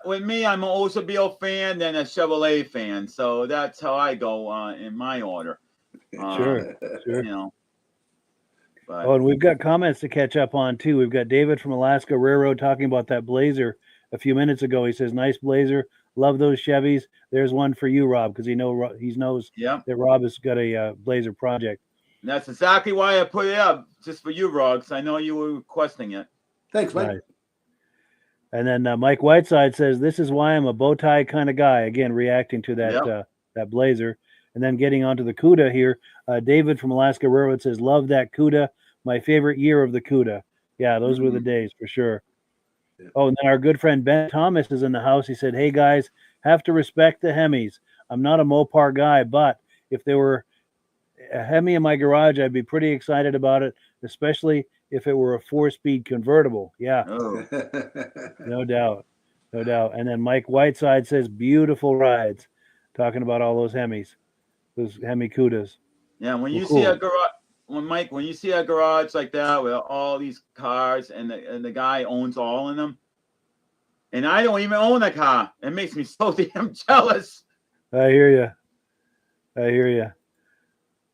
With me, I'm an Oldsmobile fan, then a Chevrolet fan. So that's how I go in my order. Sure. But, and we've got comments to catch up on too. We've got David from Alaska Railroad talking about that Blazer a few minutes ago. He says, "Nice Blazer, love those Chevys." There's one for you, Rob, because he knows that Rob has got a Blazer project. And that's exactly why I put it up, just for you, Rob, because I know you were requesting it. Thanks, Mike. Nice. And then Mike Whiteside says, "This is why I'm a bow tie kind of guy." Again, reacting to that Blazer. And then getting onto the CUDA here, David from Alaska Railroad says, "Love that CUDA. My favorite year of the CUDA." Yeah, those were the days for sure. Yeah. Oh, and then our good friend Ben Thomas is in the house. He said, "Hey guys, have to respect the Hemis. I'm not a Mopar guy, but if there were a Hemi in my garage, I'd be pretty excited about it, especially if it were a 4-speed convertible." Yeah, no doubt. No doubt. And then Mike Whiteside says, beautiful rides. Talking about all those Hemis, those Hemi Cudas. Yeah, when Well, you see a cool. garage, when you see a garage like that with all these cars and the guy owns all of them, and I don't even own a car, it makes me so damn jealous. I hear you. I hear you.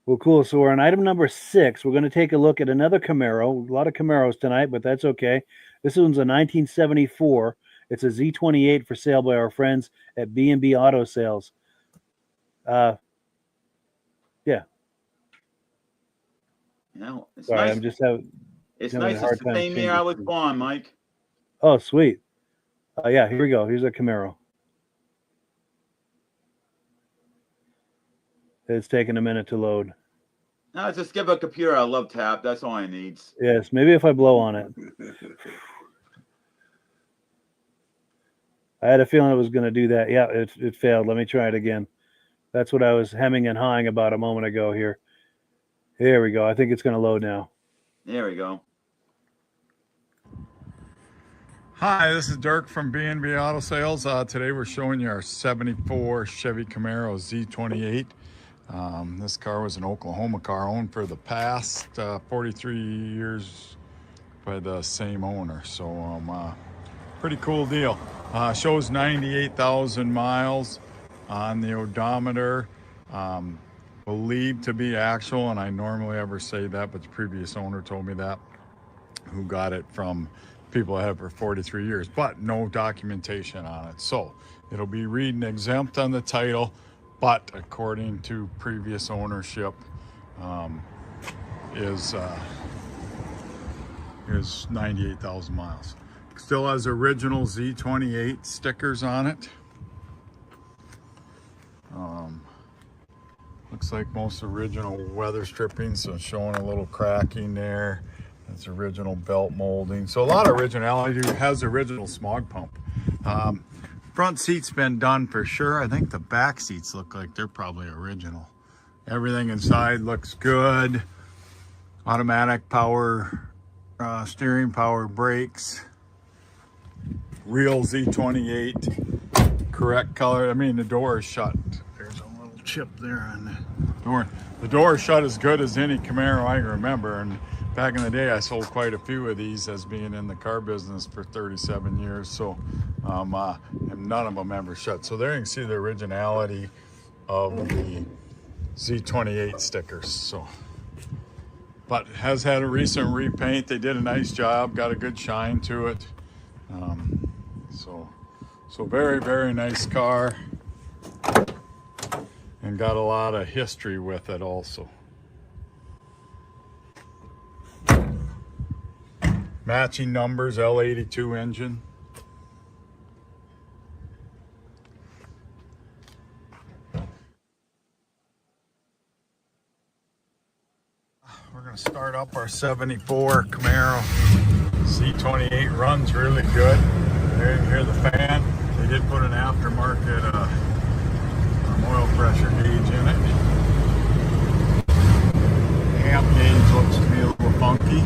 Well, cool. So we're on item number 6. We're going to take a look at another Camaro. A lot of Camaros tonight, but that's okay. This one's a 1974. It's a Z28 for sale by our friends at B&B Auto Sales. Yeah. You it's Sorry, nice. I'm just having It's a nice. hard It's the time same year I was changing. born, Mike. Oh, sweet. Yeah, here we go. Here's a Camaro. It's taking a minute to load. No, just give a computer a love tap. That's all it needs. Yes, maybe if I blow on it. I had a feeling it was going to do that. Yeah, it failed. Let me try it again. That's what I was hemming and hawing about a moment ago here. Here we go. I think it's going to load now. There we go. Hi, this is Dirk from B&B Auto Sales. Today we're showing you our 74 Chevy Camaro Z28. This car was an Oklahoma car owned for the past 43 years by the same owner. So pretty cool deal. Shows 98,000 miles on the odometer. Believed to be actual, and I normally ever say that, but the previous owner told me that, who got it from people that have it for 43 years, but no documentation on it. So it'll be reading exempt on the title, but according to previous ownership, is 98,000 miles. Still has original Z28 stickers on it. Looks like most original weather stripping, so it's showing a little cracking there. That's original belt molding. So a lot of originality. It has original smog pump. Front seat's been done for sure. I think the back seats look like they're probably original. Everything inside looks good. Automatic power steering, power brakes. Real Z28, correct color. I mean, the door is shut. There's a little chip there on the door. The door is shut as good as any Camaro I can remember. And back in the day, I sold quite a few of these as being in the car business for 37 years. So, and none of them ever shut. So there you can see the originality of the Z28 stickers. So, but it has had a recent repaint. They did a nice job, got a good shine to it. So very, very nice car, and got a lot of history with it also. Matching numbers, L82 engine. We're gonna start up our 74 Camaro Z28. Runs really good. There you can hear the fan. They did put an aftermarket oil pressure gauge in it. The amp gauge looks to be a little funky.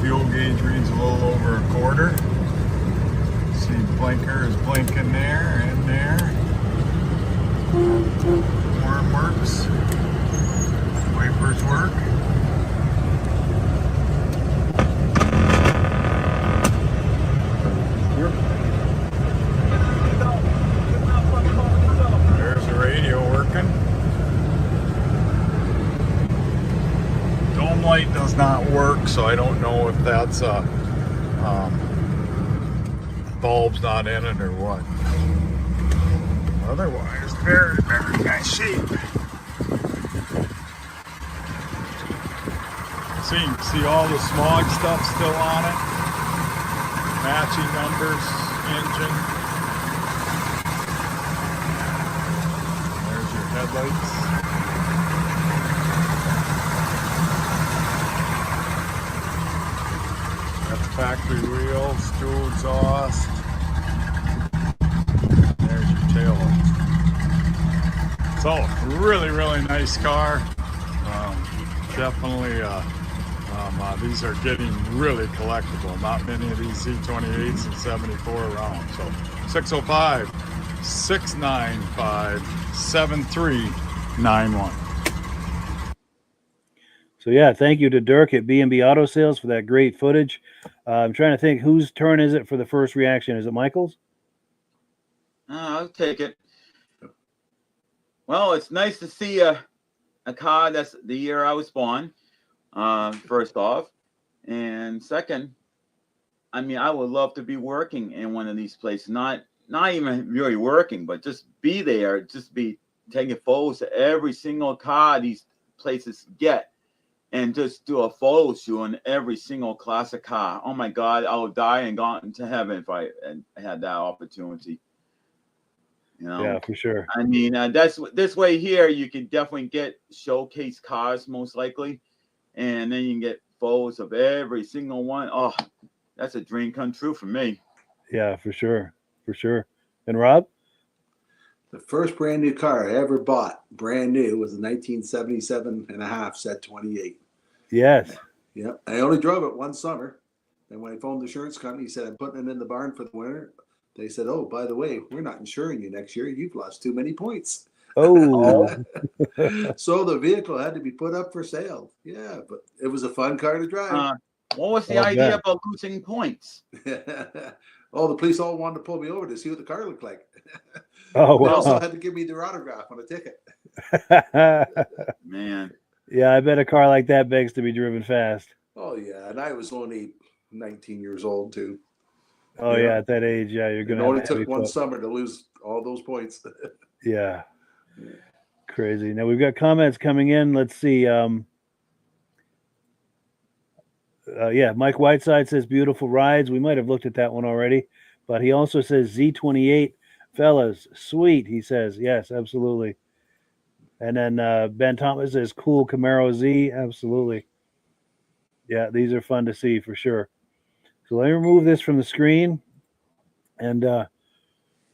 Fuel gauge reads a little over a quarter. See, blinker is blinking there and there. Horn works. Wipers work. There's the radio working. Dome light does not work, so I don't know if that's bulb's not in it or what. Otherwise, very, very nice shape. So you can see all the smog stuff still on it. Matching numbers, engine. There's your headlights. Got the factory wheels, dual exhaust. There's your tail lights. So, really, really nice car. Definitely a These are getting really collectible. Not many of these Z28s and 74 around. So 605-695-7391. So yeah, thank you to Dirk at B&B Auto Sales for that great footage. I'm trying to think, whose turn is it for the first reaction? Is it Michael's? I'll take it. Well, it's nice to see a car that's the year I was born, first off. And second, I mean, I would love to be working in one of these places. Not even really working, but just be there, just be taking photos of every single car these places get. And just do a photo shoot on every single classic car. Oh my God, I would die and gone into heaven if I had that opportunity. You know? Yeah, for sure. I mean, that's this way here. You can definitely get showcase cars most likely, and then you can get photos of every single one. Oh, that's a dream come true for me. Yeah, for sure, for sure. And Rob? The first brand new car I ever bought, brand new, was a 1977 and a half Z28. Yes. Yep. I only drove it one summer. And when I phoned the insurance company, he said, I'm putting it in the barn for the winter. They said, oh, by the way, we're not insuring you next year. You've lost too many points. Oh. So the vehicle had to be put up for sale. Yeah, but it was a fun car to drive. What was the idea about losing points? Oh, the police all wanted to pull me over to see what the car looked like. Oh, wow. They also had to give me their autograph on a ticket. Man. Yeah, I bet a car like that begs to be driven fast. Oh, yeah. And I was only 19 years old, too. Oh, yeah, at that age, yeah, you're going to. It only took one summer to lose all those points. Yeah. Crazy. Now we've got comments coming in. Let's see. Yeah, Mike Whiteside says beautiful rides. We might have looked at that one already, but he also says Z28, fellas, sweet. He says, yes, absolutely. And then Ben Thomas says cool Camaro Z. Absolutely. Yeah, these are fun to see for sure. So let me remove this from the screen, and we're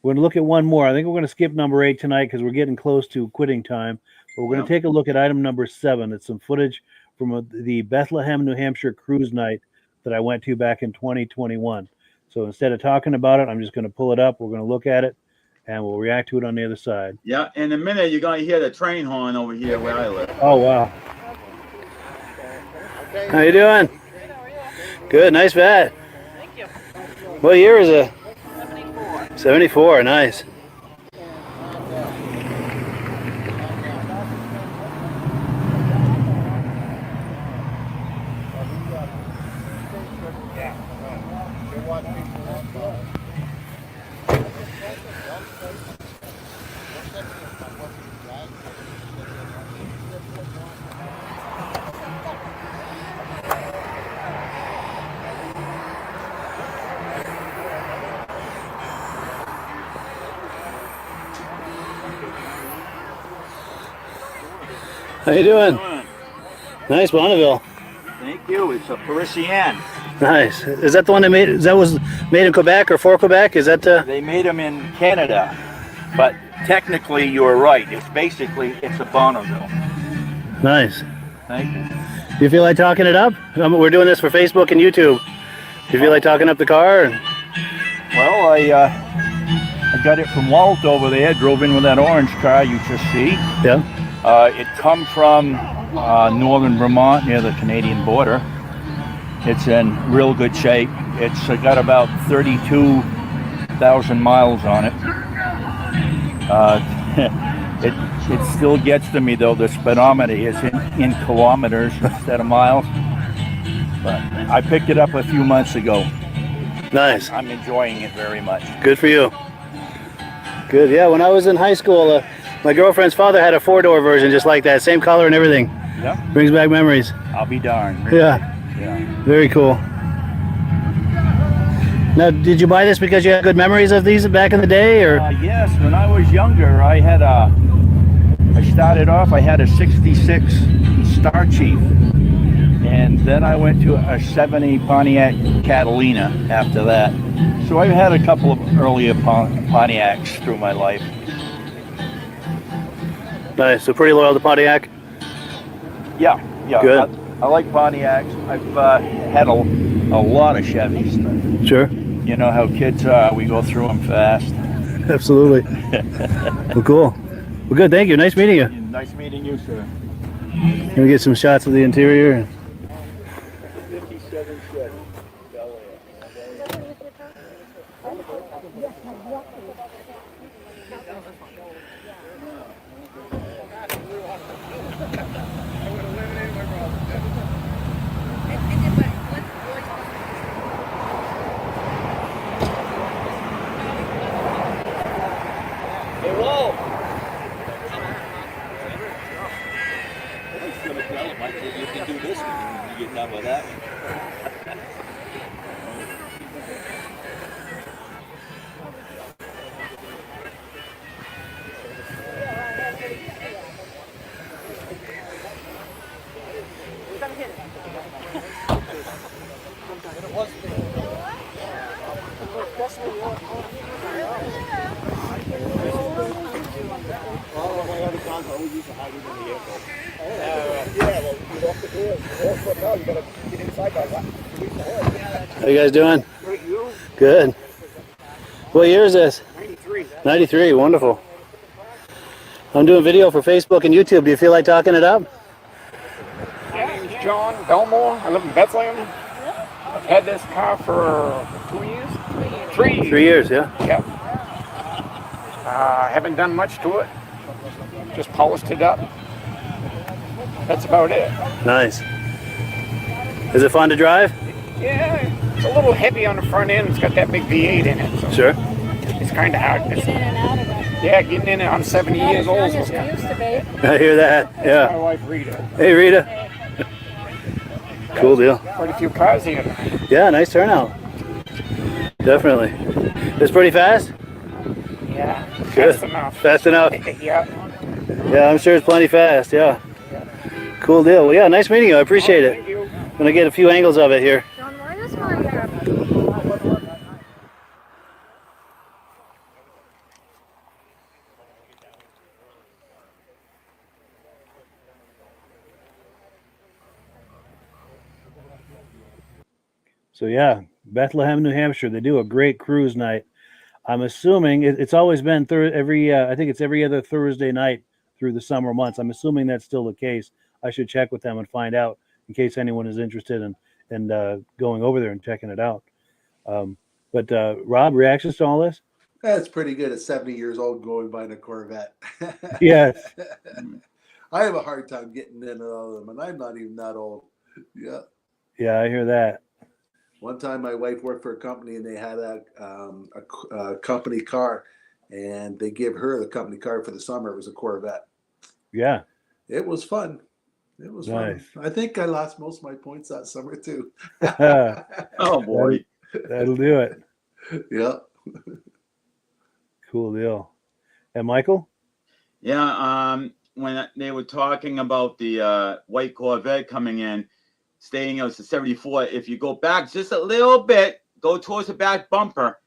going to look at one more. I think we're going to skip number 8 tonight because we're getting close to quitting time. But we're going to take a look at item number 7. It's some footage from the Bethlehem, New Hampshire cruise night that I went to back in 2021. So instead of talking about it, I'm just going to pull it up. We're going to look at it, and we'll react to it on the other side. Yeah, in a minute, you're going to hear the train horn over here where I live. Oh, wow. How you doing? Good, nice vat. Thank you. What year is it? 74. 74, nice. How you doing? Nice Bonneville. Thank you. It's a Parisienne. Nice. Is that the one that was made in Quebec or for Quebec? Is that They made them in Canada, but technically you're right. It's a Bonneville. Nice. Thank you. Do you feel like talking it up? We're doing this for Facebook and YouTube. Do you feel like talking up the car? Well, I got it from Walt over there. Drove in with that orange car you just see. Yeah. It come from northern Vermont near the Canadian border. It's in real good shape. It's got about 32,000 miles on it. It still gets to me though. The speedometer is in kilometers instead of miles. But I picked it up a few months ago. Nice. I'm enjoying it very much. Good for you. Good. Yeah. When I was in high school, my girlfriend's father had a 4-door version just like that, same color and everything. Yeah. Brings back memories. I'll be darned. Yeah. Very cool. Now, did you buy this because you had good memories of these back in the day, or? Yes. When I was younger, I started off. I had a '66 Star Chief, and then I went to a '70 Pontiac Catalina after that. So I've had a couple of earlier Pontiacs through my life. Nice. So pretty loyal to Pontiac. Yeah. Good. I like Pontiacs. I've had a lot of Chevys. Sure. You know how kids are. We go through them fast. Absolutely. Well, cool. Well, good. Thank you. Nice meeting you. Nice meeting you, sir. Can we get some shots of the interior? 57 Chevy. You can do this when you get done with that. How you guys doing? Good. What year is this? 93. 93. Wonderful. I'm doing video for Facebook and YouTube. Do you feel like talking it up? My name's John Belmore. I live in Bethlehem. I've had this car for 2 years? 3 years. 3 years, yeah. Yep. Haven't done much to it. Just polished it up. That's about it. Nice. Is it fun to drive? Yeah, it's a little heavy on the front end. It's got that big V8 in it. So Sure. it's kind of hard. Get in and out of it. Yeah, getting in it. I'm 70 years Not old. as young as we used to be. I hear that. My Yeah. wife Rita. Hey, Rita. Cool deal. Quite a few cars here tonight. Yeah, nice turnout. Definitely. It's pretty fast? Yeah, Good. fast enough. Fast enough. Yeah. Yeah, I'm sure it's plenty fast. Yeah. Cool deal. Well, yeah, nice meeting you. I appreciate it. Thank you. I'm going to get a few angles of it here. John, why does mine have? So yeah, Bethlehem, New Hampshire. They do a great cruise night. I'm assuming it's always been I think it's every other Thursday night through the summer months. I'm assuming that's still the case. I should check with them and find out in case anyone is interested in going over there and checking it out. But Rob, reactions to all this? That's pretty good at 70 years old going buying a Corvette. Yes. I have a hard time getting in and out of them, and I'm not even that old. Yeah. Yeah, I hear that. One time, my wife worked for a company, and they had a company car, and they give her the company car for the summer. It was a Corvette. Yeah. It was fun. It was Nice. fun. I think I lost most of my points that summer too. Oh boy. That'll do it. Yeah. Cool deal. And Michael? Yeah, when they were talking about the white Corvette coming in, stating it was a 74, if you go back just a little bit, go towards the back bumper,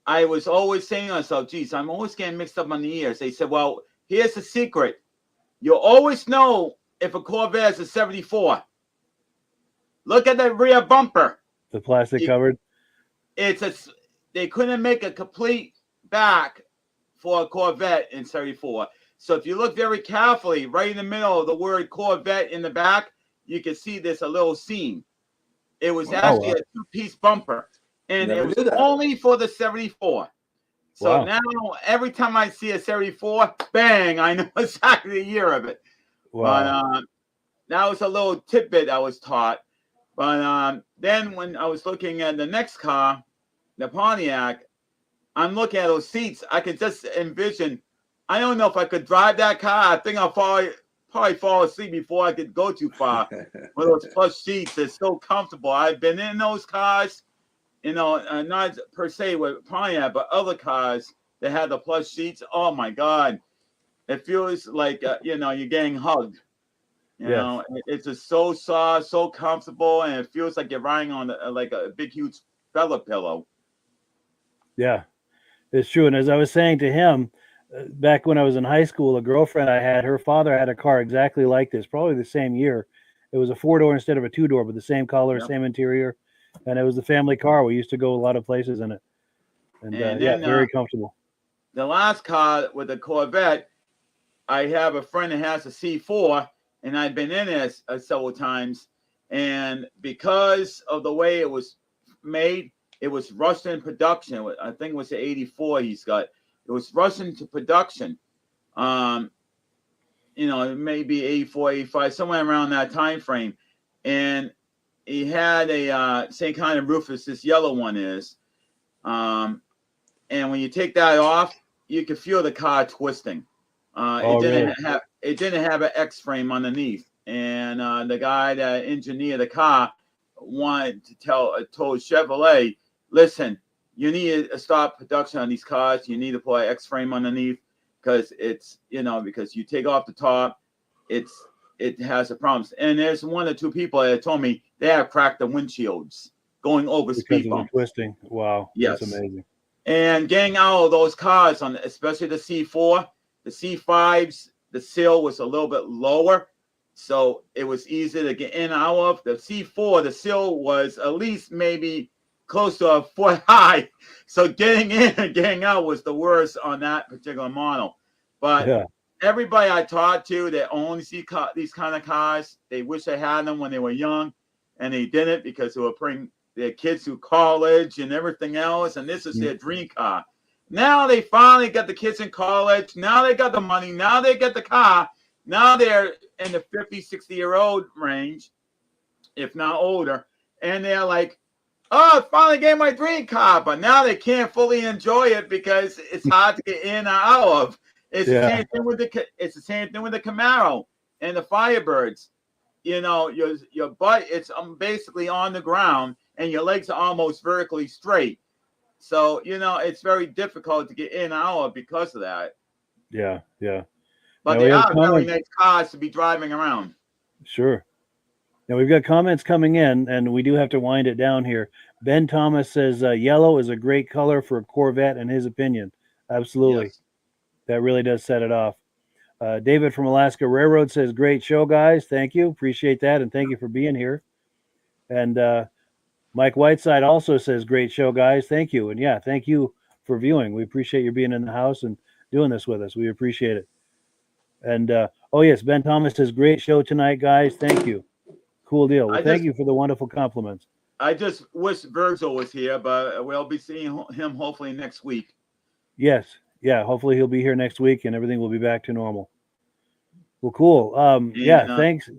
I was always saying to myself, geez, I'm always getting mixed up on the ears. They said, well, here's the secret. You'll always know if a Corvette is a 74. Look at the rear bumper. The plastic covered? They couldn't make a complete back for a Corvette in 74. So if you look very carefully, right in the middle of the word Corvette in the back, you can see there's a little seam. It was actually a two-piece bumper, and it was only for the 74. So now every time I see a 74, bang, I know exactly the year of it. Wow. But that was a little tidbit I was taught. But then when I was looking at the next car, the Pontiac, I'm looking at those seats. I could just envision. I don't know if I could drive that car. I think I'll probably fall asleep before I could go too far. With those plush seats, they're so comfortable. I've been in those cars, not per se with Pontiac, but other cars that had the plush seats. Oh my God, it feels like you're getting hugged. You know, it's just so soft, so comfortable, and it feels like you're riding on like a big, huge fella pillow. Yeah, it's true. And as I was saying to him, back when I was in high school, a girlfriend I had, her father had a car exactly like this, probably the same year. It was a 4-door instead of a 2-door, but the same color, Yep. same interior, and it was the family car. We used to go a lot of places in it, and And yeah, then, very comfortable. The last car with the Corvette, I have a friend that has a C4, and I've been in it several times. And because of the way it was made, it was rushed in production. I think it was the 84 he's got. It was rushed into production. Maybe 84, 85, somewhere around that time frame. And he had a same kind of roof as this yellow one is. And when you take that off, you can feel the car twisting. It didn't have an X frame underneath, and the guy that engineered the car wanted to told Chevrolet, listen, you need to stop production on these cars. You need to put an X frame underneath because because you take off the top, it has a problem. And there's 1 or 2 people that told me they have cracked the windshields going over Because speed of the bumps. twisting. Wow, Yes. that's amazing. And getting out of those cars, especially the C4, the C5s, the sill was a little bit lower, so it was easy to get in and out of. The C4, the sill was at least maybe close to a foot high, so getting in and getting out was the worst on that particular model. But everybody I talked to that owns these kind of cars, they wish they had them when they were young, and they didn't because they were bringing their kids through college and everything else, and this is their dream car. Now they finally got the kids in college. Now they got the money. Now they get the car. Now they're in the 50, 60-year-old range, if not older, and they're like, oh, I finally get my dream car, but now they can't fully enjoy it because it's hard to get in or out of. It's the same thing with the Camaro and the Firebirds. Your butt, it's basically on the ground, and your legs are almost vertically straight. So, it's very difficult to get in and out of because of that. Yeah. But now they are very nice cars to be driving around. Sure. Now we've got comments coming in, and we do have to wind it down here. Ben Thomas says yellow is a great color for a Corvette, in his opinion. Absolutely. Yes. That really does set it off. David from Alaska Railroad says, great show, guys. Thank you. Appreciate that, and thank you for being here. And Mike Whiteside also says, great show, guys. Thank you. And yeah, thank you for viewing. We appreciate you being in the house and doing this with us. We appreciate it. And oh yes, Ben Thomas says, great show tonight, guys. Thank you. Cool deal. Well, thank you for the wonderful compliments. I just wish Virgil was here, but we'll be seeing him hopefully next week. Yes. Yeah. Hopefully he'll be here next week and everything will be back to normal. Well, cool. Thanks.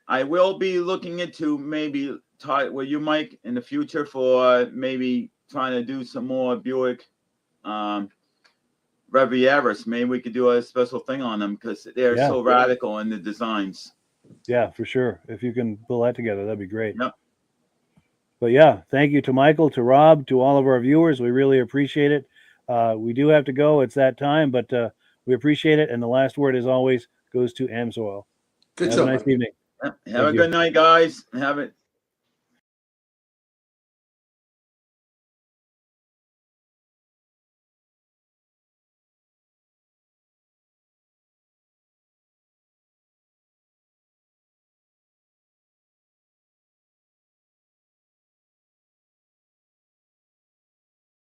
I will be looking into maybe talk with you, Mike, in the future for maybe trying to do some more Buick Rivieras. Maybe we could do a special thing on them because they're so radical in the designs. Yeah, for sure. If you can pull that together, that'd be great. Yep. But yeah, thank you to Michael, to Rob, to all of our viewers. We really appreciate it. We do have to go. It's that time, but we appreciate it. And the last word, as always, goes to Amsoil. Good Have a nice evening. Have a good night, guys. Have it.